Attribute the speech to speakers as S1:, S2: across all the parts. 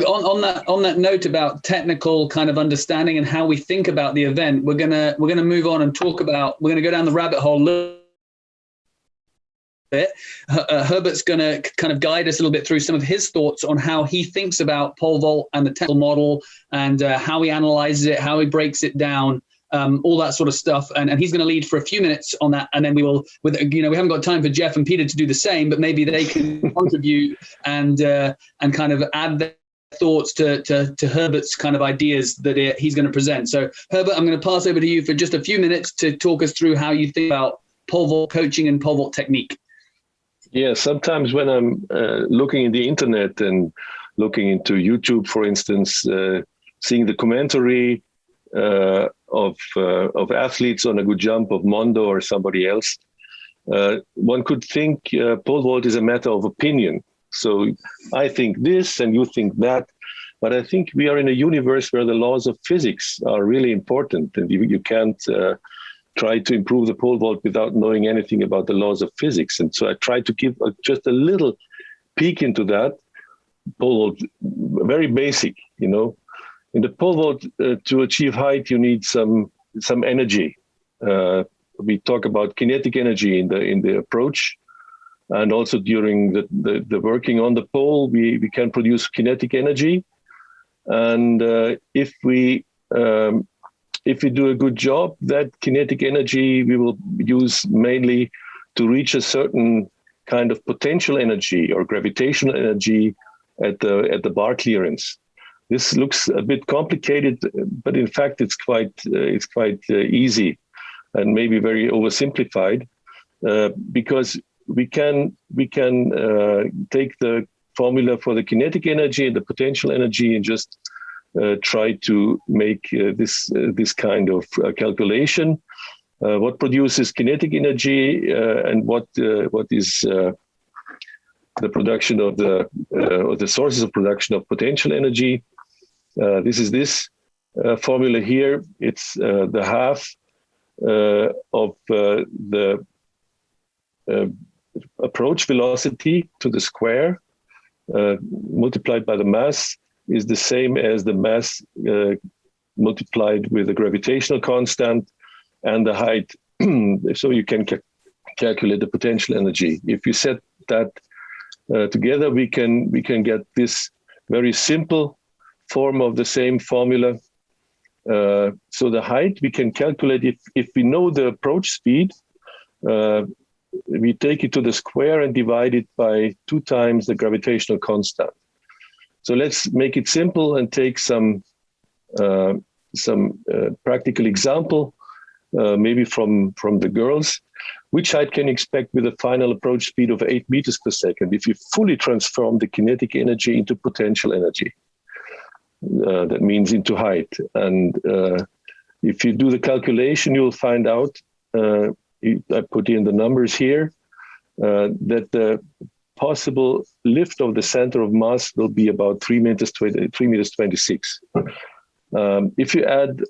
S1: on that note about technical kind of understanding and how we think about the event, we're gonna move on and talk about. We're gonna go down the rabbit hole a little bit. Herbert's gonna kind of guide us a little bit through some of his thoughts on how he thinks about pole vault and the technical model, and how he analyzes it, how he breaks it down. All that sort of stuff, and he's going to lead for a few minutes on that, and then we will. We haven't got time for Jeff and Peter to do the same, but maybe they can contribute and kind of add their thoughts to Herbert's kind of ideas that he's going to present. So, Herbert, I'm going to pass over to you for just a few minutes to talk us through how you think about pole vault coaching and pole vault technique.
S2: Yeah, sometimes when I'm looking in the internet and looking into YouTube, for instance, seeing the commentary of athletes on a good jump of Mondo or somebody else, one could think pole vault is a matter of opinion. So I think this and you think that, but I think we are in a universe where the laws of physics are really important, and you can't try to improve the pole vault without knowing anything about the laws of physics. And so I try to give just a little peek into that. Pole vault, very basic, In the pole vault, to achieve height, you need some energy. We talk about kinetic energy in the approach, and also during the working on the pole, we can produce kinetic energy. And if we do a good job, that kinetic energy we will use mainly to reach a certain kind of potential energy or gravitational energy at the bar clearance. This looks a bit complicated, but in fact, it's quite easy and maybe very oversimplified, because we can take the formula for the kinetic energy and the potential energy and just try to make this kind of calculation. What produces kinetic energy and what is the production of the sources of production of potential energy. This is this formula here. It's the half of the approach velocity to the square multiplied by the mass is the same as the mass multiplied with the gravitational constant and the height. So you can calculate the potential energy. If you set that together, we can get this very simple form of the same formula. So the height we can calculate if we know the approach speed. We take it to the square and divide it by 2 times the gravitational constant. So let's make it simple and take some practical example, maybe from the girls. Which height can you expect with a final approach speed of 8 meters per second if you fully transform the kinetic energy into potential energy? That means into height. And if you do the calculation, you'll find out, I put in the numbers here, that the possible lift of the center of mass will be about 3 meters 26. If you add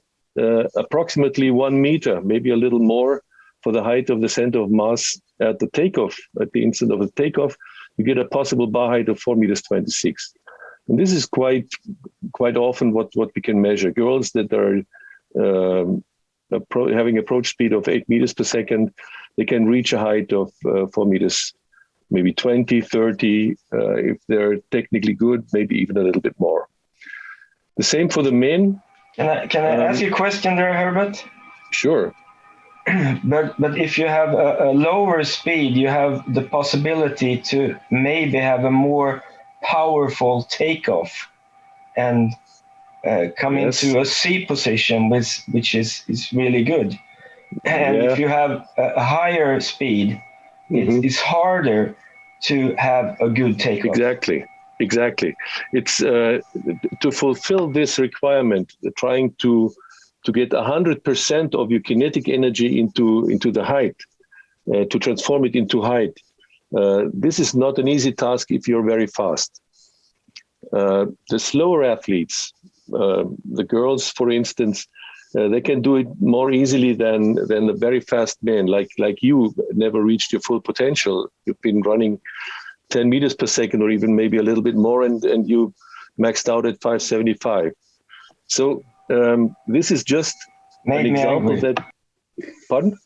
S2: approximately 1 meter, maybe a little more, for the height of the center of mass at the takeoff, at the instant of the takeoff, you get a possible bar height of 4 meters 26. And this is quite often what we can measure. Girls that are having approach speed of 8 meters per second, they can reach a height of 4 meters, maybe 20, 30, if they're technically good, maybe even a little bit more. The same for the men.
S3: Can I ask you a question there, Herbert?
S2: Sure.
S3: But if you have a lower speed, you have the possibility to maybe have a more powerful takeoff and come into a C position, which is really good. And if you have a higher speed, it's harder to have a good takeoff.
S2: Exactly. It's to fulfill this requirement, trying to get 100% of your kinetic energy into the height, to transform it into height. This is not an easy task if you're very fast. The slower athletes, the girls, for instance, they can do it more easily than the very fast men. Like you never reached your full potential. You've been running 10 meters per second, or even maybe a little bit more, and you maxed out at 575. So this is just an example that. Pardon?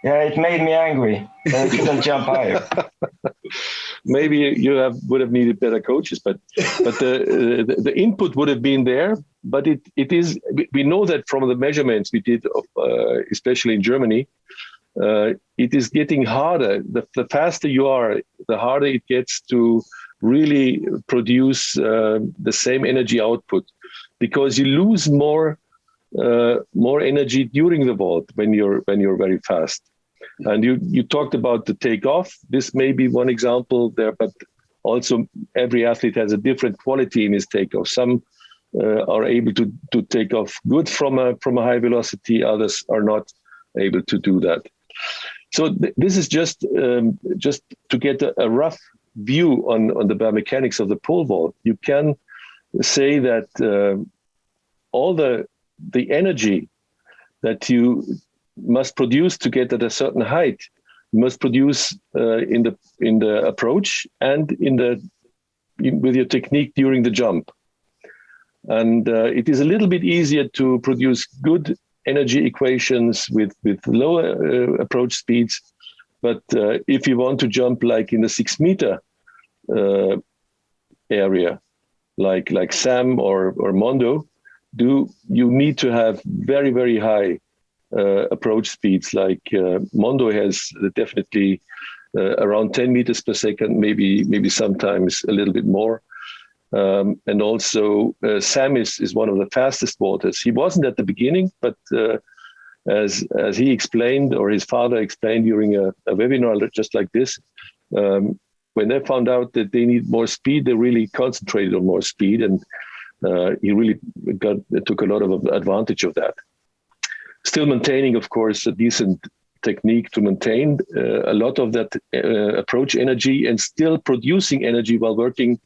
S3: Yeah, it made me angry. I couldn't jump higher.
S2: Maybe you would have needed better coaches, but the input would have been there. But it is, we know that from the measurements we did, especially in Germany, it is getting harder. The faster you are, the harder it gets to really produce the same energy output, because you lose more energy during the vault when you're very fast. And you talked about the takeoff. This may be one example there, but also every athlete has a different quality in his takeoff. Some are able to take off good from a high velocity. Others are not able to do that. So this is just to get a rough view on the biomechanics of the pole vault. You can say that all the energy that you must produce to get at a certain height, you must produce in the approach and with your technique during the jump. And it is a little bit easier to produce good energy equations with lower approach speeds. But if you want to jump like in the 6 meter area, like Sam or Mondo, you need to have very, very high approach speeds. Like Mondo has definitely around 10 meters per second, maybe sometimes a little bit more. And also Sam is one of the fastest vaulters. He wasn't at the beginning, but as he explained, or his father explained during a webinar just like this, when they found out that they need more speed, they really concentrated on more speed, and he really took a lot of advantage of that. Still maintaining, of course, a decent technique to maintain a lot of that approach energy, and still producing energy while working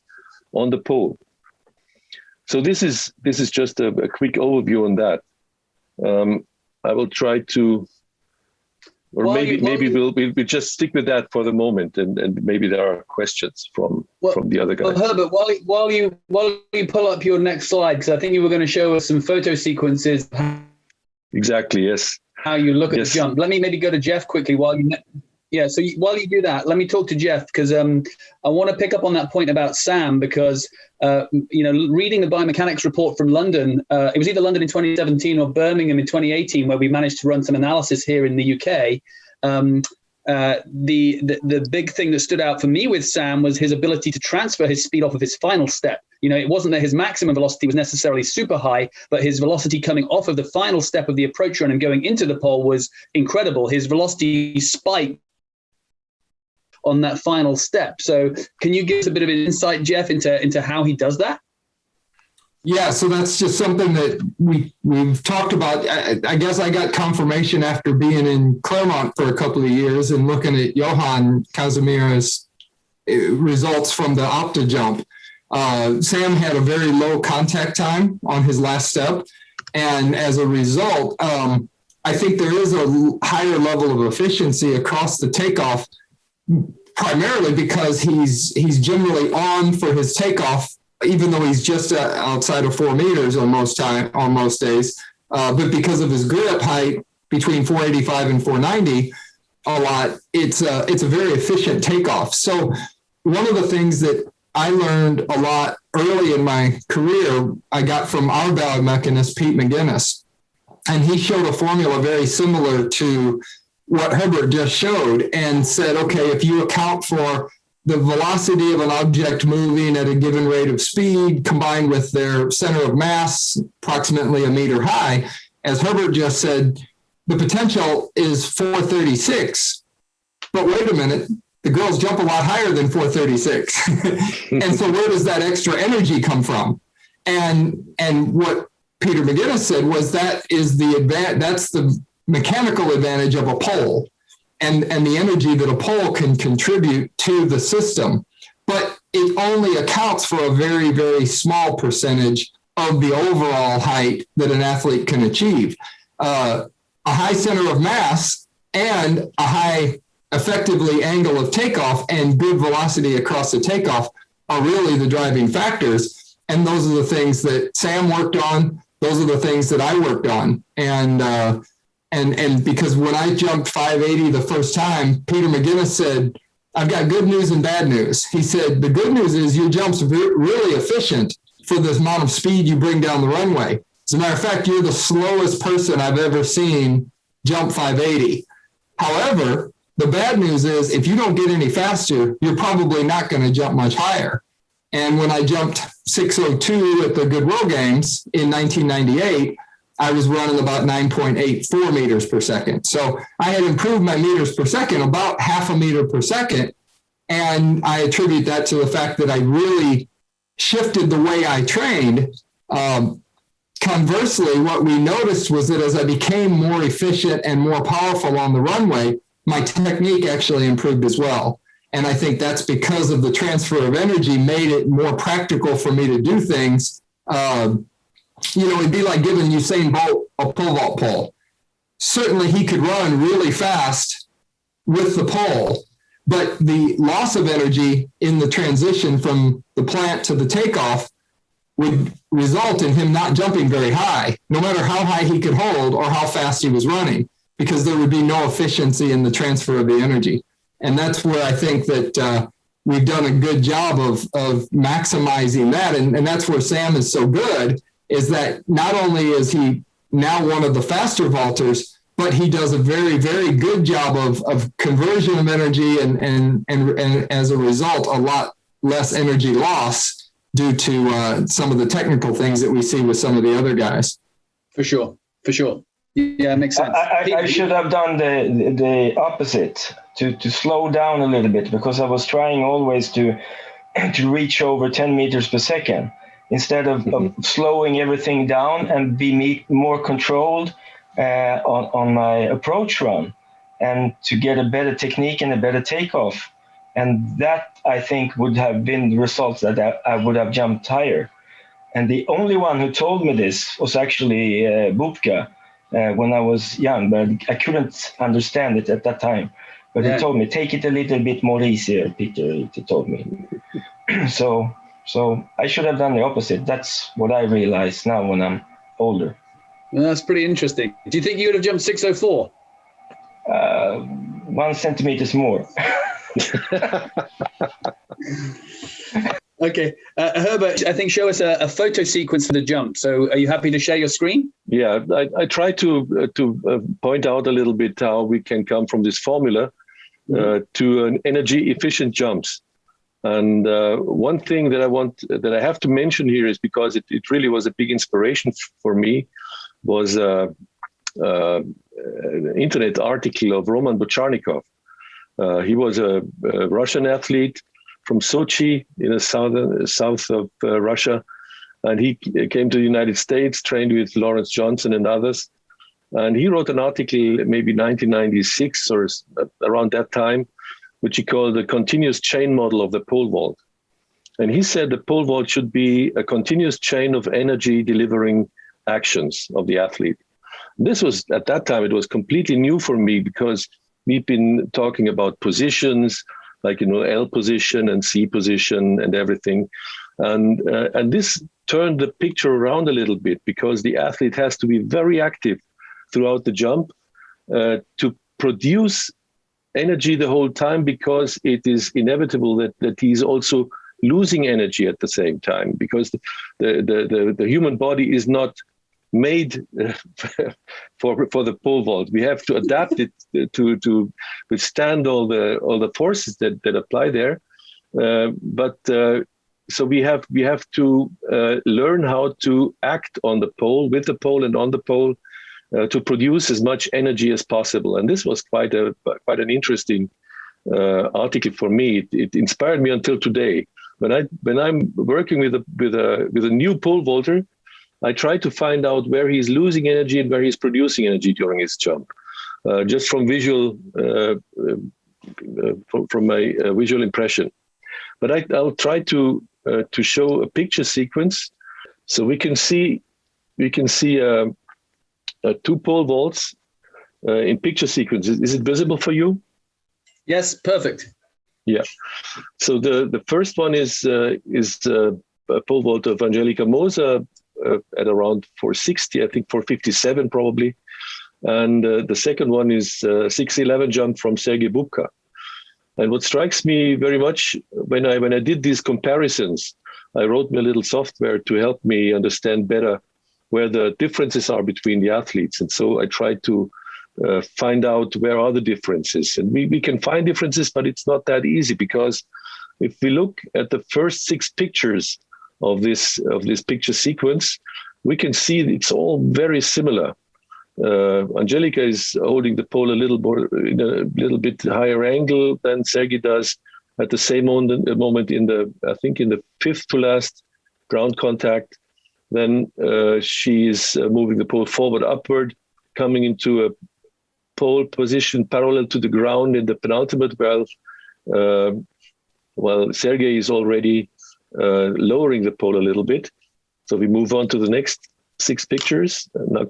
S2: on the pole. So this is just a quick overview on that. I will try to, or we'll just stick with that for the moment, and maybe there are questions from the other guys.
S1: Well, Herbert, while you pull up your next slide, because I think you were going to show us some photo sequences.
S2: Exactly. Yes.
S1: How you look at the jump. Let me maybe go to Jeff quickly while you. Yeah. So while you do that, let me talk to Jeff, because I want to pick up on that point about Sam, because reading the biomechanics report from London, it was either London in 2017 or Birmingham in 2018, where we managed to run some analysis here in the UK. The big thing that stood out for me with Sam was his ability to transfer his speed off of his final step. It wasn't that his maximum velocity was necessarily super high, but his velocity coming off of the final step of the approach run and going into the pole was incredible. His velocity spiked on that final step. So can you give us a bit of an insight, Jeff, into how he does that?
S4: Yeah, so that's just something that we've talked about. I guess I got confirmation after being in Claremont for a couple of years and looking at Johan Casemiro's results from the Opta jump. Sam had a very low contact time on his last step. And as a result, I think there is a higher level of efficiency across the takeoff, primarily because he's generally on for his takeoff, even though he's just outside of 4 meters on most days. But because of his grip height between 485 and 490 a lot, it's a very efficient takeoff. So one of the things that I learned a lot early in my career, I got from our biomechanist, Pete McGinnis, and he showed a formula very similar to what Herbert just showed, and said, okay, if you account for the velocity of an object moving at a given rate of speed combined with their center of mass, approximately a meter high, as Herbert just said, the potential is 436. But wait a minute, the girls jump a lot higher than 436. And so where does that extra energy come from? And what Peter McGinnis said was that's the mechanical advantage of a pole and the energy that a pole can contribute to the system. But it only accounts for a very, very small percentage of the overall height that an athlete can achieve. A high center of mass and a high effectively angle of takeoff and good velocity across the takeoff are really the driving factors. And those are the things that Sam worked on. Those are the things that I worked on. And because when I jumped 580 the first time, Peter McGinnis said, I've got good news and bad news. He said, the good news is your jump's really efficient for the amount of speed you bring down the runway. As a matter of fact, you're the slowest person I've ever seen jump 580. However, the bad news is if you don't get any faster, you're probably not going to jump much higher. And when I jumped 602 at the Goodwill Games in 1998, I was running about 9.84 meters per second. So I had improved my meters per second about half a meter per second. And I attribute that to the fact that I really shifted the way I trained. Conversely, what we noticed was that as I became more efficient and more powerful on the runway, my technique actually improved as well. And I think that's because of the transfer of energy made it more practical for me to do things. It'd be like giving Usain Bolt a pole vault pole. Certainly he could run really fast with the pole, but the loss of energy in the transition from the plant to the takeoff would result in him not jumping very high, no matter how high he could hold or how fast he was running, because there would be no efficiency in the transfer of the energy. And that's where I think that we've done a good job of maximizing that. And that's where Sam is so good, is that not only is he now one of the faster vaulters, but he does a very, very good job of conversion of energy and as a result, a lot less energy loss due to some of the technical things that we see with some of the other guys.
S1: For sure. Yeah, makes sense.
S3: I should have done the opposite, to slow down a little bit, because I was trying always to reach over 10 meters per second instead of slowing everything down and be more controlled on my approach run, and to get a better technique and a better takeoff. And that, I think, would have been the results that I would have jumped higher. And the only one who told me this was actually Bubka when I was young, but I couldn't understand it at that time. But he told me, take it a little bit more easier, Peter, he told me. So I should have done the opposite. That's what I realize now when I'm older.
S1: Well, that's pretty interesting. Do you think you would have jumped 604?
S3: 1 centimeter more.
S1: Okay. Herbert, I think show us a photo sequence for the jump. So are you happy to share your screen?
S2: Yeah, I try to point out a little bit how we can come from this formula to an energy efficient jumps. And one thing that I have to mention here is, because it really was a big inspiration for me, was an internet article of Roman Bocharnikov. He was a Russian athlete from Sochi in the south of Russia. And he came to the United States, trained with Lawrence Johnson and others. And he wrote an article, maybe 1996 or around that time, which he called the continuous chain model of the pole vault. And he said the pole vault should be a continuous chain of energy delivering actions of the athlete. This was, at that time, it was completely new for me, because we've been talking about positions, like, L position and C position and everything. And this turned the picture around a little bit, because the athlete has to be very active throughout the jump to produce energy the whole time, because it is inevitable that he's also losing energy at the same time, because the human body is not made for the pole vault. We have to adapt it to withstand all the forces that apply there. So we have to learn how to act on the pole, with the pole and on the pole, to produce as much energy as possible. And this was quite an interesting article for me. It inspired me until today. When I'm working with a new pole vaulter, I try to find out where he's losing energy and where he's producing energy during his jump, just from visual, from my visual impression. But I'll try to show a picture sequence, so we can see two pole vaults in picture sequence. Is it visible for you?
S1: Yes, perfect.
S2: Yeah. So the first one is a pole vault of Angelica Moser at around 460, I think 457 probably. And the second one is 611 jump from Sergei Bubka. And what strikes me very much when I did these comparisons, I wrote me a little software to help me understand better where the differences are between the athletes. And so I tried to find out where are the differences. And we can find differences, but it's not that easy, because if we look at the first 6 pictures of this picture sequence, we can see it's all very similar. Angelica is holding the pole a little bit higher angle than Sergei does. At the same moment in the 5th to last ground contact, then she's moving the pole forward upward, coming into a pole position parallel to the ground in the penultimate valve, while Sergei is already lowering the pole a little bit. So we move on to the next 6 pictures. Now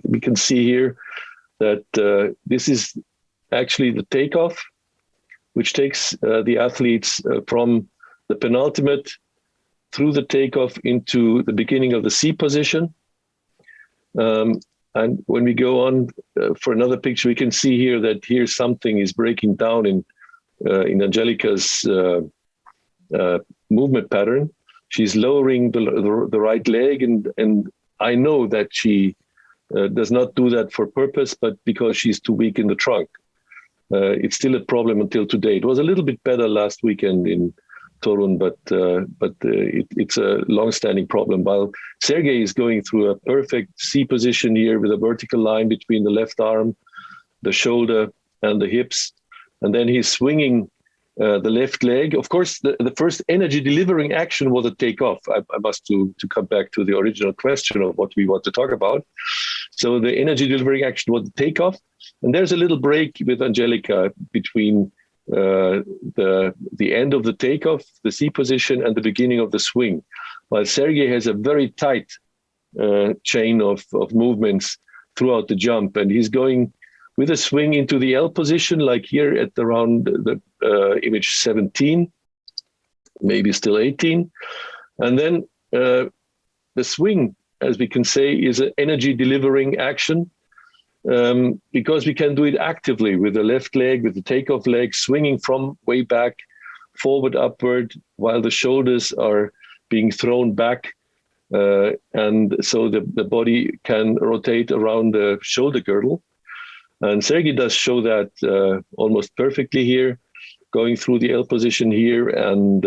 S2: we can see here that this is actually the takeoff, which takes the athletes from the penultimate through the takeoff into the beginning of the C position. And when we go on for another picture, we can see here that here something is breaking down in Angelica's movement pattern. She's lowering the right leg, and I know that she does not do that for purpose, but because she's too weak in the trunk. It's still a problem until today. It was a little bit better last weekend in Torun, but it's a long-standing problem. While Sergei is going through a perfect C position here with a vertical line between the left arm, the shoulder, and the hips, and then he's swinging the left leg. Of course, the first energy delivering action was a takeoff. I must to come back to the original question of what we want to talk about. So the energy delivering action was the takeoff, and there's a little break with Angelica between the end of the takeoff, the C position, and the beginning of the swing, while Sergei has a very tight chain of movements throughout the jump, and he's going with a swing into the L position, like here at around the image 17, maybe still 18. And then the swing, as we can say, is an energy delivering action, because we can do it actively with the left leg, with the takeoff leg, swinging from way back, forward, upward, while the shoulders are being thrown back. And so the body can rotate around the shoulder girdle. And Sergei does show that almost perfectly here, going through the L position here, and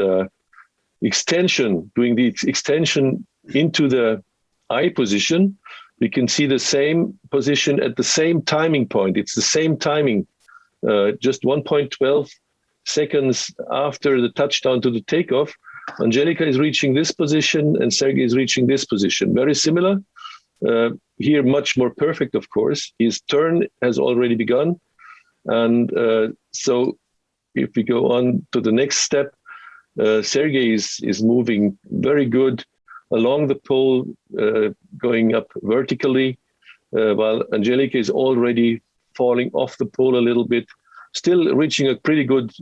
S2: extension, doing the extension into the I position. We can see the same position at the same timing point. It's the same timing, just 1.12 seconds after the touchdown to the takeoff. Angelica is reaching this position and Sergei is reaching this position. Very similar. Here, much more perfect, of course. His turn has already begun. And so if we go on to the next step, Sergei is moving very good along the pole, going up vertically, while Angelica is already falling off the pole a little bit, still reaching a pretty good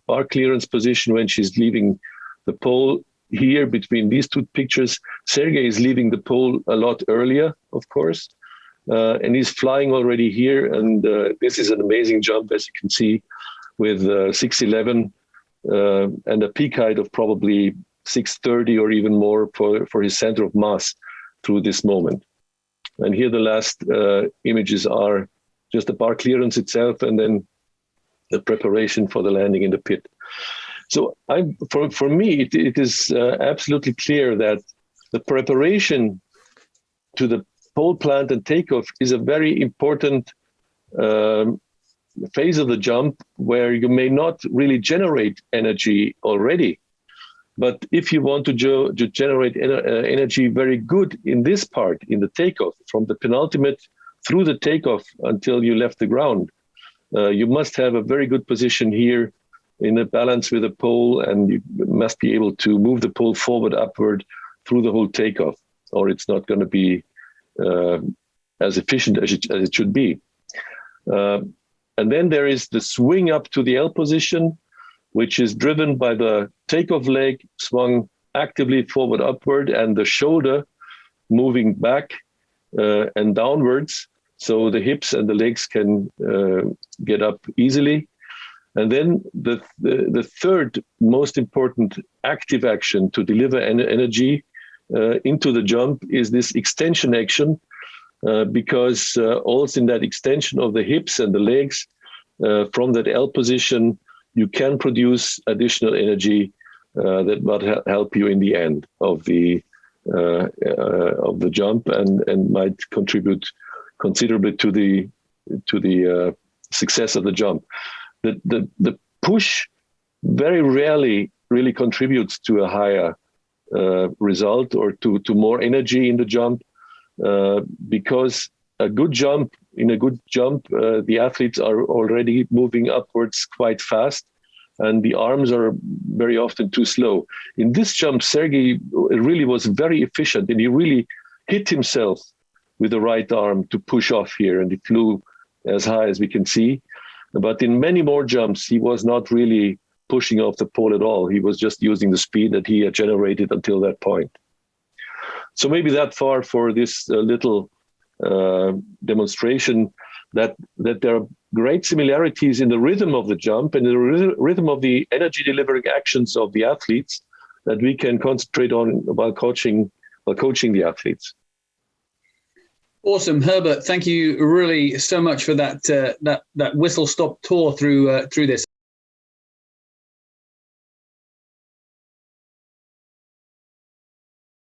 S2: bar clearance position when she's leaving the pole. Here, between these 2 pictures, Sergei is leaving the pole a lot earlier, of course, and he's flying already here. And this is an amazing jump, as you can see, with 611 and a peak height of probably 630 or even more for his center of mass through this moment. And here the last images are just the bar clearance itself and then the preparation for the landing in the pit. So for me, it is absolutely clear that the preparation to the pole plant and takeoff is a very important phase of the jump, where you may not really generate energy already. But if you want to generate energy very good in this part, in the takeoff, from the penultimate through the takeoff until you left the ground, you must have a very good position here in a balance with the pole, and you must be able to move the pole forward, upward through the whole takeoff, or it's not going to be as efficient as it should be. And then there is the swing up to the L position, which is driven by the takeoff leg swung actively forward upward and the shoulder moving back and downwards, so the hips and the legs can get up easily. And then the third most important active action to deliver energy into the jump is this extension action, because also in that extension of the hips and the legs, from that L position, you can produce additional energy that will help you in the end of the jump and might contribute considerably to the success of the jump. The push very rarely really contributes to a higher result or to more energy in the jump, because in a good jump, the athletes are already moving upwards quite fast, and the arms are very often too slow. In this jump, Sergei really was very efficient, and he really hit himself with the right arm to push off here, and he flew as high as we can see. But in many more jumps, he was not really pushing off the pole at all. He was just using the speed that he had generated until that point. So maybe that far for this little demonstration that there are great similarities in the rhythm of the jump and the rhythm of the energy delivering actions of the athletes that we can concentrate on while coaching the athletes.
S1: Awesome, Herbert. Thank you really so much for that whistle stop tour through this.